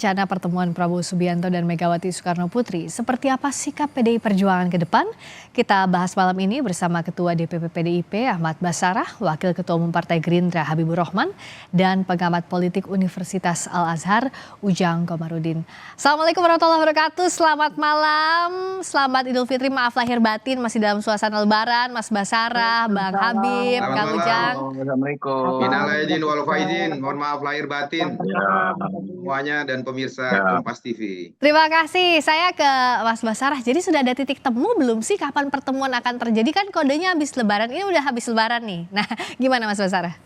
rencana pertemuan Prabowo Subianto dan Megawati Soekarno Putri, seperti apa sikap PDI Perjuangan ke depan? Kita bahas malam ini bersama Ketua DPP PDIP Ahmad Basarah, Wakil Ketua Umum Partai Gerindra Habibur Rahman, dan pengamat politik Universitas Al-Azhar Ujang Komarudin. Assalamualaikum warahmatullahi wabarakatuh, selamat malam, selamat Idul Fitri, maaf lahir batin, masih dalam suasana Lebaran, Mas Basarah, Bang Habib, Kang Ujang. Assalamualaikum. Minal aidin wal faizin, mohon maaf lahir batin semuanya dan pemirsa Kompas TV. Terima kasih, saya ke Mas Basarah. Jadi sudah ada titik temu belum sih kapan pertemuan akan terjadi? Kan kodenya habis Lebaran, ini udah habis Lebaran nih. Nah, gimana Mas Basarah?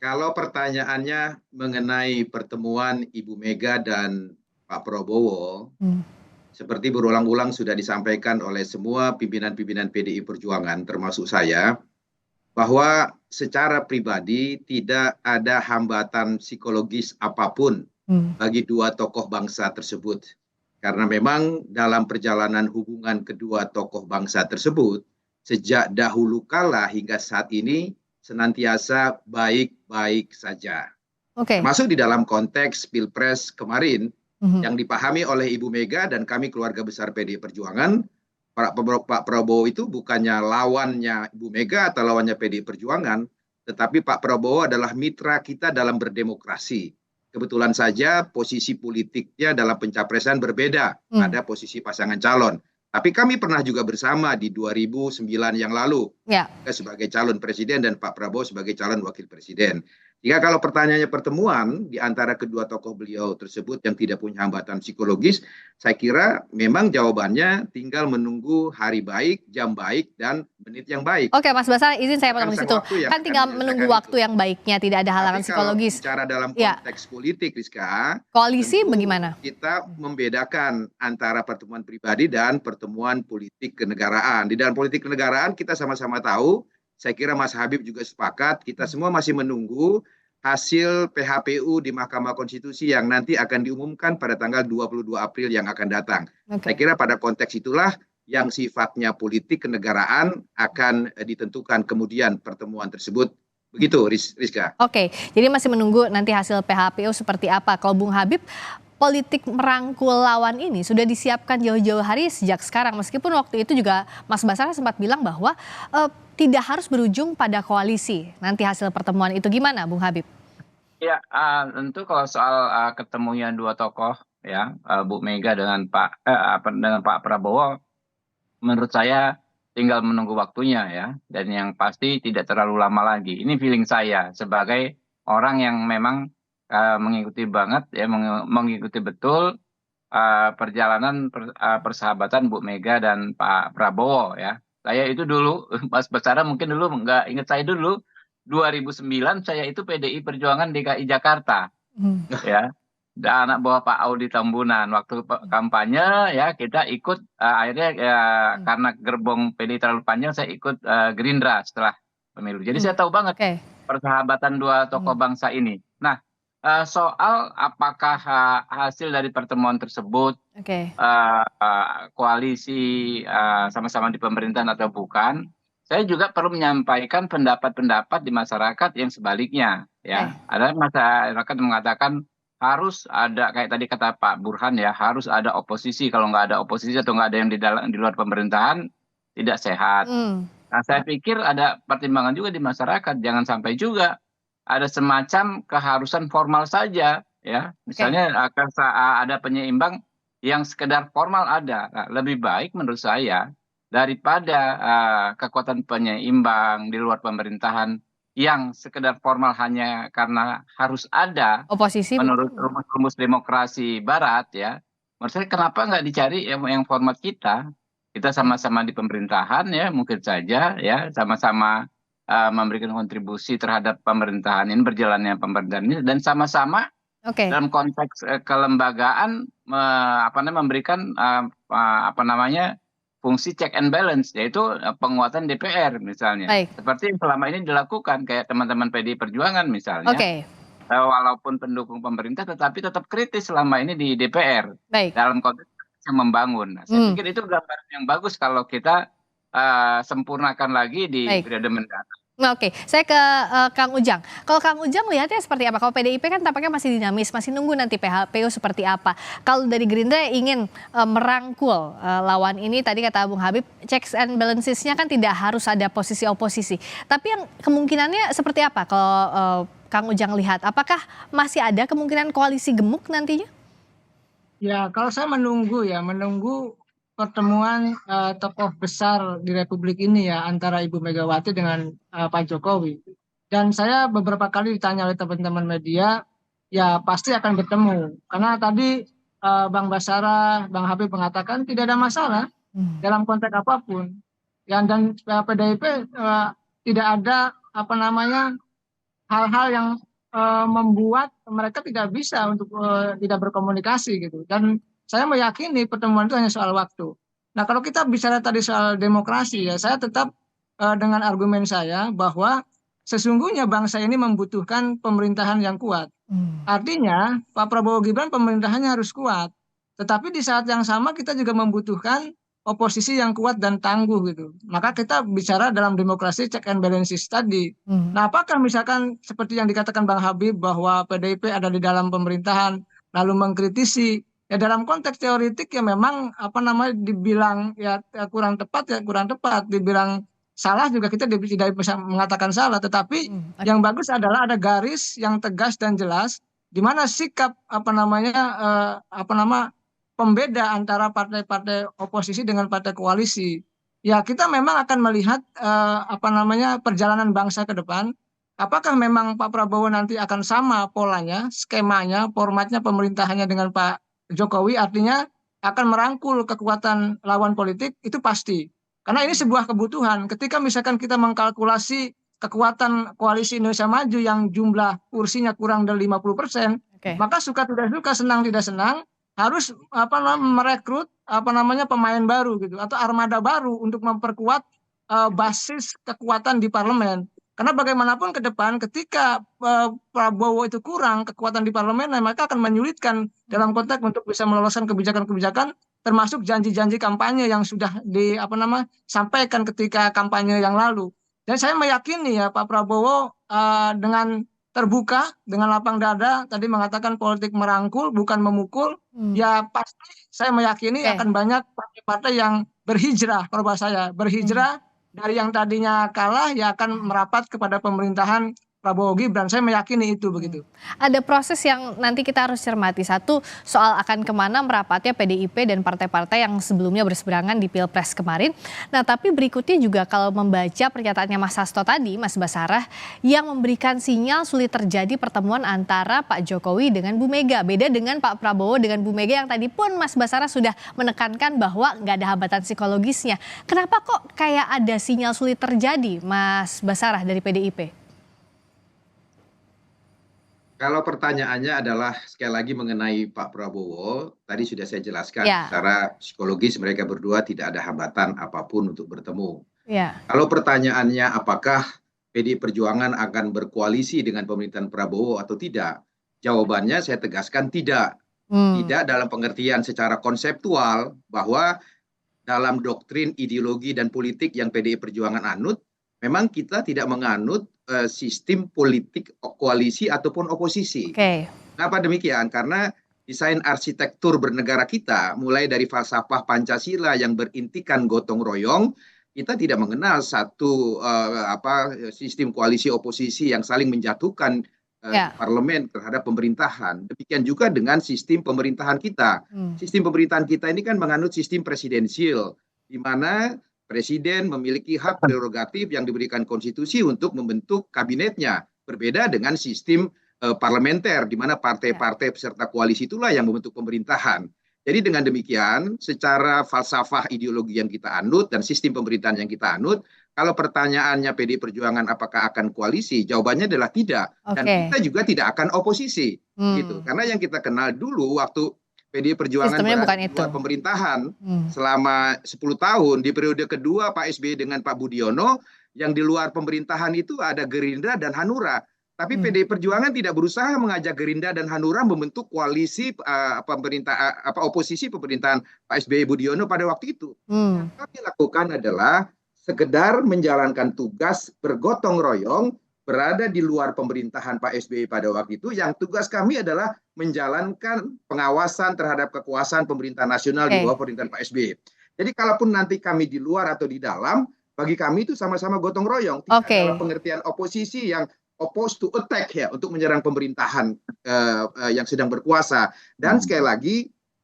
Kalau pertanyaannya mengenai pertemuan Ibu Mega dan Pak Prabowo, seperti berulang-ulang sudah disampaikan oleh semua pimpinan-pimpinan PDI Perjuangan, termasuk saya, bahwa secara pribadi tidak ada hambatan psikologis apapun bagi dua tokoh bangsa tersebut. Karena memang dalam perjalanan hubungan kedua tokoh bangsa tersebut, sejak dahulu kala hingga saat ini senantiasa baik-baik saja. Termasuk di dalam konteks Pilpres kemarin yang dipahami oleh Ibu Mega dan kami keluarga besar PDI Perjuangan, Pak Prabowo itu bukannya lawannya Ibu Mega atau lawannya PDI Perjuangan, tetapi Pak Prabowo adalah mitra kita dalam berdemokrasi. Kebetulan saja posisi politiknya dalam pencapresan berbeda pada posisi pasangan calon. Tapi kami pernah juga bersama di 2009 yang lalu sebagai calon presiden dan Pak Prabowo sebagai calon wakil presiden. Jika kalau pertanyaannya pertemuan di antara kedua tokoh beliau tersebut yang tidak punya hambatan psikologis, saya kira memang jawabannya tinggal menunggu hari baik, jam baik, dan menit yang baik. Oke, Mas Basarah, izin saya potong di situ. Kan tinggal menunggu waktu yang baiknya, tidak ada halangan psikologis. Bicara dalam konteks politik, Rizka, koalisi bagaimana? Kita membedakan antara pertemuan pribadi dan pertemuan politik kenegaraan. Di dalam politik kenegaraan kita sama-sama tahu, saya kira Mas Habib juga sepakat, kita semua masih menunggu hasil PHPU di Mahkamah Konstitusi yang nanti akan diumumkan pada tanggal 22 April yang akan datang. Saya kira pada konteks itulah yang sifatnya politik kenegaraan akan ditentukan kemudian pertemuan tersebut. Begitu, Rizka. Oke, jadi masih menunggu nanti hasil PHPU seperti apa. Kalau Bung Habib, politik merangkul lawan ini sudah disiapkan jauh-jauh hari sejak sekarang. Meskipun waktu itu juga Mas Basarah sempat bilang bahwa tidak harus berujung pada koalisi. Nanti hasil pertemuan itu gimana, Bung Habib? Ya, tentu kalau soal ketemunya dua tokoh ya, Bu Mega dengan Pak Prabowo, menurut saya tinggal menunggu waktunya ya, dan yang pasti tidak terlalu lama lagi. Ini feeling saya sebagai orang yang memang mengikuti banget ya, mengikuti betul perjalanan persahabatan Bu Mega dan Pak Prabowo ya. Saya itu dulu, Mas Basara mungkin dulu nggak ingat saya dulu, 2009 saya itu PDI Perjuangan DKI Jakarta, ya, dan anak buah Pak Audi Tambunan. Waktu kampanye ya kita ikut, akhirnya ya, karena gerbong PDI terlalu panjang saya ikut Gerindra setelah pemilu. Jadi saya tahu banget persahabatan dua tokoh bangsa ini. Nah, soal apakah hasil dari pertemuan tersebut koalisi sama-sama di pemerintahan atau bukan, saya juga perlu menyampaikan pendapat-pendapat di masyarakat yang sebaliknya ya. Ada masyarakat mengatakan harus ada, kayak tadi kata Pak Burhan ya, harus ada oposisi. Kalau nggak ada oposisi atau nggak ada yang di luar pemerintahan tidak sehat. Nah, saya pikir ada pertimbangan juga di masyarakat, jangan sampai juga ada semacam keharusan formal saja ya. Misalnya akan ada penyeimbang yang sekedar formal ada. Nah, lebih baik menurut saya daripada kekuatan penyeimbang di luar pemerintahan yang sekedar formal hanya karena harus ada oposisi menurut rumus-rumus demokrasi Barat ya. Menurut saya kenapa nggak dicari yang format kita sama-sama di pemerintahan ya, mungkin saja ya, sama-sama memberikan kontribusi terhadap pemerintahan ini, berjalannya pemerintahan ini, dan sama-sama dalam konteks kelembagaan memberikan fungsi check and balance, yaitu penguatan DPR misalnya. Seperti yang selama ini dilakukan kayak teman-teman PDI Perjuangan misalnya. Walaupun pendukung pemerintah tetapi tetap kritis selama ini di DPR dalam konteks yang membangun. Nah, saya pikir itu gambaran yang bagus kalau kita sempurnakan lagi di periode mendatang. Nah, oke, saya ke Kang Ujang. Kalau Kang Ujang lihatnya seperti apa? Kalau PDIP kan tampaknya masih dinamis, masih nunggu nanti PHPU seperti apa. Kalau dari Gerindra ingin merangkul lawan ini, tadi kata Bung Habib, checks and balances-nya kan tidak harus ada posisi oposisi. Tapi yang kemungkinannya seperti apa kalau Kang Ujang lihat? Apakah masih ada kemungkinan koalisi gemuk nantinya? Ya, kalau saya menunggu pertemuan tokoh besar di Republik ini ya antara Ibu Megawati dengan Pak Jokowi. Dan saya beberapa kali ditanya oleh teman-teman media, ya pasti akan bertemu. Karena tadi Bang Basara, Bang Habib mengatakan tidak ada masalah dalam konteks apapun. Dan PDIP tidak ada apa namanya hal-hal yang membuat mereka tidak bisa untuk tidak berkomunikasi gitu. Dan saya meyakini pertemuan itu hanya soal waktu. Nah, kalau kita bicara tadi soal demokrasi ya, saya tetap dengan argumen saya bahwa sesungguhnya bangsa ini membutuhkan pemerintahan yang kuat. Artinya Pak Prabowo Gibran pemerintahannya harus kuat. Tetapi di saat yang sama kita juga membutuhkan oposisi yang kuat dan tangguh gitu. Maka kita bicara dalam demokrasi check and balances tadi. Nah, apakah misalkan seperti yang dikatakan Bang Habib bahwa PDIP ada di dalam pemerintahan lalu mengkritisi, ya dalam konteks teoritik ya memang apa namanya dibilang ya kurang tepat, dibilang salah juga kita tidak bisa mengatakan salah, tetapi yang bagus adalah ada garis yang tegas dan jelas di mana sikap pembeda antara partai-partai oposisi dengan partai koalisi. Ya, kita memang akan melihat perjalanan bangsa ke depan. Apakah memang Pak Prabowo nanti akan sama polanya, skemanya, formatnya pemerintahannya dengan Pak Jokowi, artinya akan merangkul kekuatan lawan politik, itu pasti. Karena ini sebuah kebutuhan. Ketika misalkan kita mengkalkulasi kekuatan koalisi Indonesia Maju yang jumlah kursinya kurang dari 50%, maka suka tidak suka, senang tidak senang, harus merekrut pemain baru gitu atau armada baru untuk memperkuat basis kekuatan di parlemen. Karena bagaimanapun ke depan ketika Prabowo itu kurang kekuatan di parlemen, maka akan menyulitkan dalam konteks untuk bisa meloloskan kebijakan-kebijakan termasuk janji-janji kampanye yang sudah sampaikan ketika kampanye yang lalu. Dan saya meyakini ya Pak Prabowo dengan terbuka, dengan lapang dada, tadi mengatakan politik merangkul bukan memukul, ya pasti saya meyakini akan banyak partai-partai yang berhijrah, kalau bahasa saya, berhijrah dari yang tadinya kalah ya akan merapat kepada pemerintahan Prabowo Gibran. Saya meyakini itu begitu. Ada proses yang nanti kita harus cermati. Satu, soal akan kemana merapatnya PDIP dan partai-partai yang sebelumnya berseberangan di Pilpres kemarin. Nah, tapi berikutnya juga kalau membaca pernyataannya Mas Hasto tadi, Mas Basarah, yang memberikan sinyal sulit terjadi pertemuan antara Pak Jokowi dengan Bu Mega. Beda dengan Pak Prabowo dengan Bu Mega yang tadi pun Mas Basarah sudah menekankan bahwa nggak ada hambatan psikologisnya. Kenapa kok kayak ada sinyal sulit terjadi, Mas Basarah dari PDIP? Kalau pertanyaannya adalah sekali lagi mengenai Pak Prabowo, tadi sudah saya jelaskan secara psikologis mereka berdua tidak ada hambatan apapun untuk bertemu. Kalau pertanyaannya apakah PDI Perjuangan akan berkoalisi dengan pemerintahan Prabowo atau tidak, jawabannya saya tegaskan tidak. Tidak dalam pengertian secara konseptual bahwa dalam doktrin ideologi dan politik yang PDI Perjuangan anut, memang kita tidak menganut sistem politik koalisi ataupun oposisi. Kenapa demikian? Karena desain arsitektur bernegara kita, mulai dari falsafah Pancasila yang berintikan gotong royong, kita tidak mengenal satu sistem koalisi oposisi yang saling menjatuhkan parlemen terhadap pemerintahan. Demikian juga dengan sistem pemerintahan kita. Sistem pemerintahan kita ini kan menganut sistem presidensial, di mana Presiden memiliki hak prerogatif yang diberikan konstitusi untuk membentuk kabinetnya. Berbeda dengan sistem parlementer, di mana partai-partai peserta koalisi itulah yang membentuk pemerintahan. Jadi dengan demikian, secara falsafah ideologi yang kita anut dan sistem pemerintahan yang kita anut, kalau pertanyaannya PDI Perjuangan apakah akan koalisi, jawabannya adalah tidak. Dan kita juga tidak akan oposisi. Gitu. Karena yang kita kenal dulu waktu PDI Perjuangan berada di luar pemerintahan selama 10 tahun. Di periode kedua Pak SBY dengan Pak Budiono, yang di luar pemerintahan itu ada Gerindra dan Hanura. Tapi PDI Perjuangan tidak berusaha mengajak Gerindra dan Hanura membentuk koalisi oposisi pemerintahan Pak SBY Budiono pada waktu itu. Yang kami lakukan adalah sekedar menjalankan tugas bergotong royong berada di luar pemerintahan Pak SBY pada waktu itu, yang tugas kami adalah menjalankan pengawasan terhadap kekuasaan pemerintah nasional di bawah pemerintahan Pak SBY. Jadi kalaupun nanti kami di luar atau di dalam, bagi kami itu sama-sama gotong royong. Tidak dalam pengertian oposisi yang opposed to attack ya, untuk menyerang pemerintahan yang sedang berkuasa. Dan sekali lagi,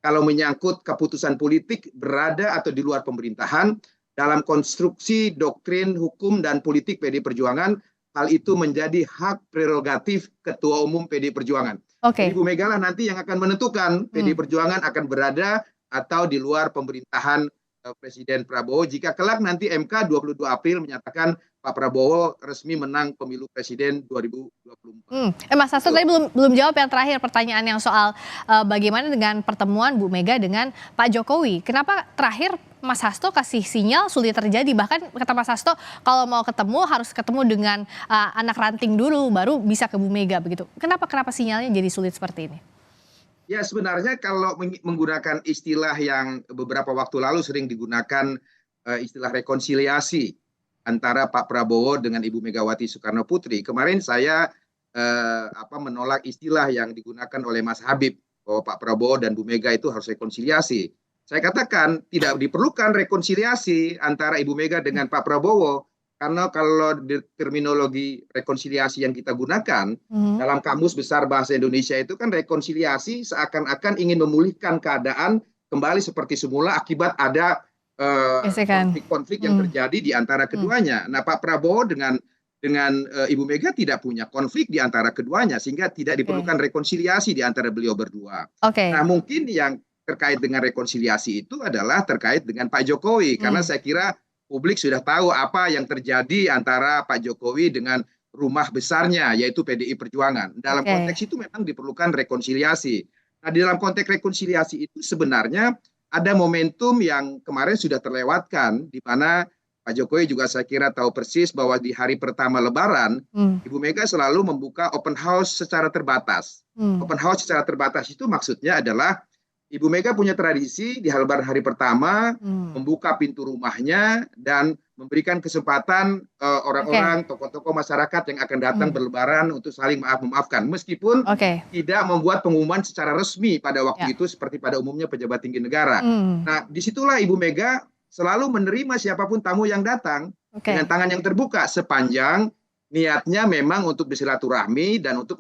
kalau menyangkut keputusan politik berada atau di luar pemerintahan, dalam konstruksi doktrin hukum dan politik PDI Perjuangan, hal itu menjadi hak prerogatif Ketua Umum PDI Perjuangan. Ibu Mega lah nanti yang akan menentukan PDI Perjuangan akan berada atau di luar pemerintahan Presiden Prabowo jika kelak nanti MK 22 April menyatakan Pak Prabowo resmi menang pemilu presiden 2024. Mas Hasto tadi belum jawab yang terakhir, pertanyaan yang soal bagaimana dengan pertemuan Bu Mega dengan Pak Jokowi. Kenapa terakhir Mas Hasto kasih sinyal sulit terjadi, bahkan kata Mas Hasto kalau mau ketemu harus ketemu dengan anak ranting dulu baru bisa ke Bu Mega begitu. Kenapa sinyalnya jadi sulit seperti ini? Ya, sebenarnya kalau menggunakan istilah yang beberapa waktu lalu sering digunakan, istilah rekonsiliasi antara Pak Prabowo dengan Ibu Megawati Soekarno Putri. Kemarin saya menolak istilah yang digunakan oleh Mas Habib bahwa Pak Prabowo dan Bu Mega itu harus rekonsiliasi. Saya katakan tidak diperlukan rekonsiliasi antara Ibu Mega dengan Pak Prabowo. Karena kalau di terminologi rekonsiliasi yang kita gunakan dalam Kamus Besar Bahasa Indonesia itu kan rekonsiliasi seakan-akan ingin memulihkan keadaan kembali seperti semula akibat ada konflik-konflik yang terjadi di antara keduanya. Nah, Pak Prabowo dengan Ibu Mega tidak punya konflik di antara keduanya sehingga tidak diperlukan rekonsiliasi di antara beliau berdua. Nah, mungkin yang terkait dengan rekonsiliasi itu adalah terkait dengan Pak Jokowi karena saya kira publik sudah tahu apa yang terjadi antara Pak Jokowi dengan rumah besarnya, yaitu PDI Perjuangan. Dalam konteks itu memang diperlukan rekonsiliasi. Nah, di dalam konteks rekonsiliasi itu sebenarnya ada momentum yang kemarin sudah terlewatkan, di mana Pak Jokowi juga saya kira tahu persis bahwa di hari pertama Lebaran, Ibu Mega selalu membuka open house secara terbatas. Open house secara terbatas itu maksudnya adalah Ibu Mega punya tradisi di Lebaran hari pertama membuka pintu rumahnya dan memberikan kesempatan orang-orang, tokoh-tokoh masyarakat yang akan datang berlebaran untuk saling maaf-memaafkan. Meskipun tidak membuat pengumuman secara resmi pada waktu itu seperti pada umumnya pejabat tinggi negara. Nah, disitulah Ibu Mega selalu menerima siapapun tamu yang datang dengan tangan yang terbuka sepanjang niatnya memang untuk bersilaturahmi dan untuk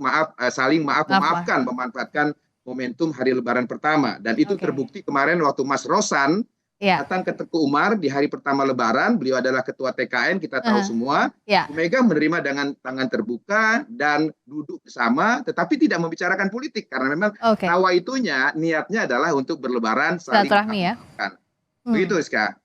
saling maaf-memaafkan, memanfaatkan momentum hari Lebaran pertama. Dan itu terbukti kemarin waktu Mas Rosan datang ke Teguh Umar di hari pertama Lebaran. Beliau adalah ketua TKN, kita tahu semua. Bu Mega menerima dengan tangan terbuka dan duduk bersama, tetapi tidak membicarakan politik karena memang nawaitunya niatnya adalah untuk berlebaran saling maafkan. Begitu, Ska.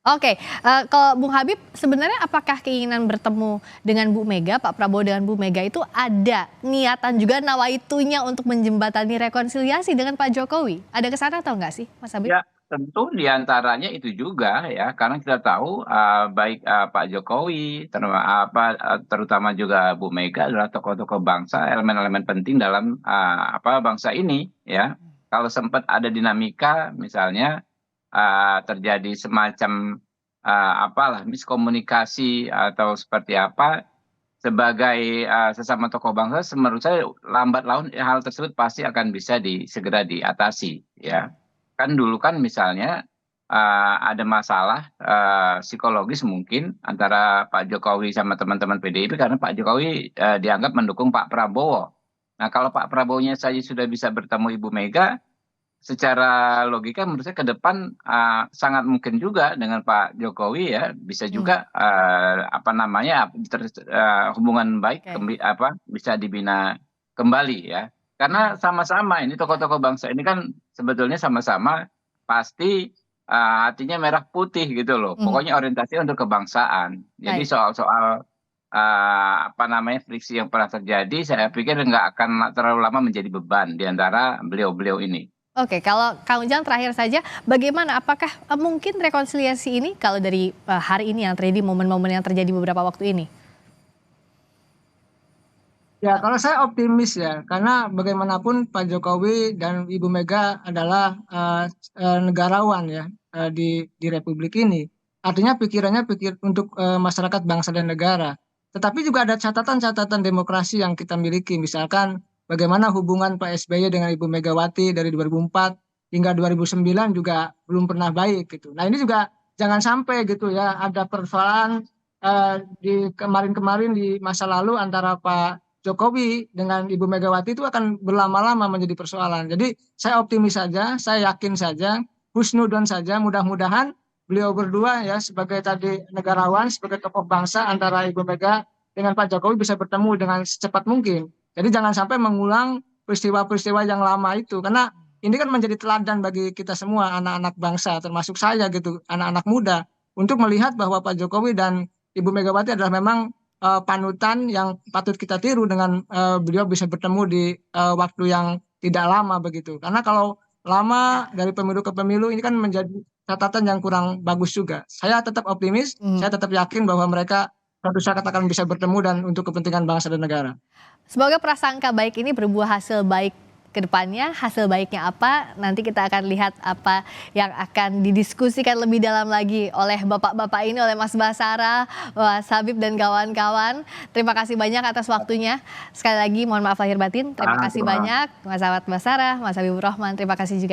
Kalau Bung Habib, sebenarnya apakah keinginan bertemu dengan Bu Mega, Pak Prabowo dengan Bu Mega itu ada niatan juga nawaitunya untuk menjembatani rekonsiliasi dengan Pak Jokowi? Ada kesana atau enggak sih, Mas Habib? Ya, tentu diantaranya itu juga ya, karena kita tahu baik Pak Jokowi, terutama juga Bu Mega adalah tokoh-tokoh bangsa, elemen-elemen penting dalam bangsa ini ya. Kalau sempat ada dinamika, misalnya terjadi semacam miskomunikasi atau seperti apa sebagai sesama tokoh bangsa, menurut saya lambat laun hal tersebut pasti akan bisa segera diatasi ya. Kan dulu kan misalnya ada masalah psikologis mungkin antara Pak Jokowi sama teman-teman PDIP karena Pak Jokowi dianggap mendukung Pak Prabowo. Nah, kalau Pak Prabowo-nya saja sudah bisa bertemu Ibu Mega, secara logika menurut saya ke depan sangat mungkin juga dengan Pak Jokowi ya bisa juga hubungan baik bisa dibina kembali ya, karena sama-sama ini tokoh-tokoh bangsa ini kan sebetulnya sama-sama pasti hatinya merah putih gitu loh, pokoknya orientasi untuk kebangsaan. Jadi soal-soal friksi yang pernah terjadi saya pikir nggak akan terlalu lama menjadi beban di antara beliau-beliau ini. Kalau Kang Ujang terakhir saja, bagaimana? Apakah mungkin rekonsiliasi ini kalau dari hari ini yang terjadi, momen-momen yang terjadi beberapa waktu ini? Ya, kalau saya optimis ya, karena bagaimanapun Pak Jokowi dan Ibu Mega adalah negarawan ya di Republik ini. artinya pikirannya pikir untuk masyarakat bangsa dan negara. Tetapi juga ada catatan-catatan demokrasi yang kita miliki, misalkan bagaimana hubungan Pak SBY dengan Ibu Megawati dari 2004 hingga 2009 juga belum pernah baik gitu. Nah ini juga jangan sampai gitu ya ada persoalan di kemarin-kemarin di masa lalu antara Pak Jokowi dengan Ibu Megawati itu akan berlama-lama menjadi persoalan. Jadi saya optimis saja, saya yakin saja, husnudon saja, mudah-mudahan beliau berdua ya sebagai tadi negarawan, sebagai tokoh bangsa antara Ibu Mega dengan Pak Jokowi bisa bertemu dengan secepat mungkin. Jadi jangan sampai mengulang peristiwa-peristiwa yang lama itu, karena ini kan menjadi teladan bagi kita semua anak-anak bangsa, termasuk saya gitu, anak-anak muda, untuk melihat bahwa Pak Jokowi dan Ibu Megawati adalah memang panutan yang patut kita tiru dengan beliau bisa bertemu di waktu yang tidak lama begitu. Karena kalau lama dari pemilu ke pemilu ini kan menjadi catatan yang kurang bagus juga. Saya tetap optimis, saya tetap yakin bahwa mereka suatu saat akan bisa bertemu dan untuk kepentingan bangsa dan negara. Semoga prasangka baik ini berbuah hasil baik ke depannya. Hasil baiknya apa? Nanti kita akan lihat apa yang akan didiskusikan lebih dalam lagi oleh bapak-bapak ini, oleh Mas Basara, Mas Habib dan kawan-kawan. Terima kasih banyak atas waktunya. Sekali lagi mohon maaf lahir batin. Terima kasih banyak Mas Ahmad Basara, Mas Habibur Rahman. Terima kasih juga.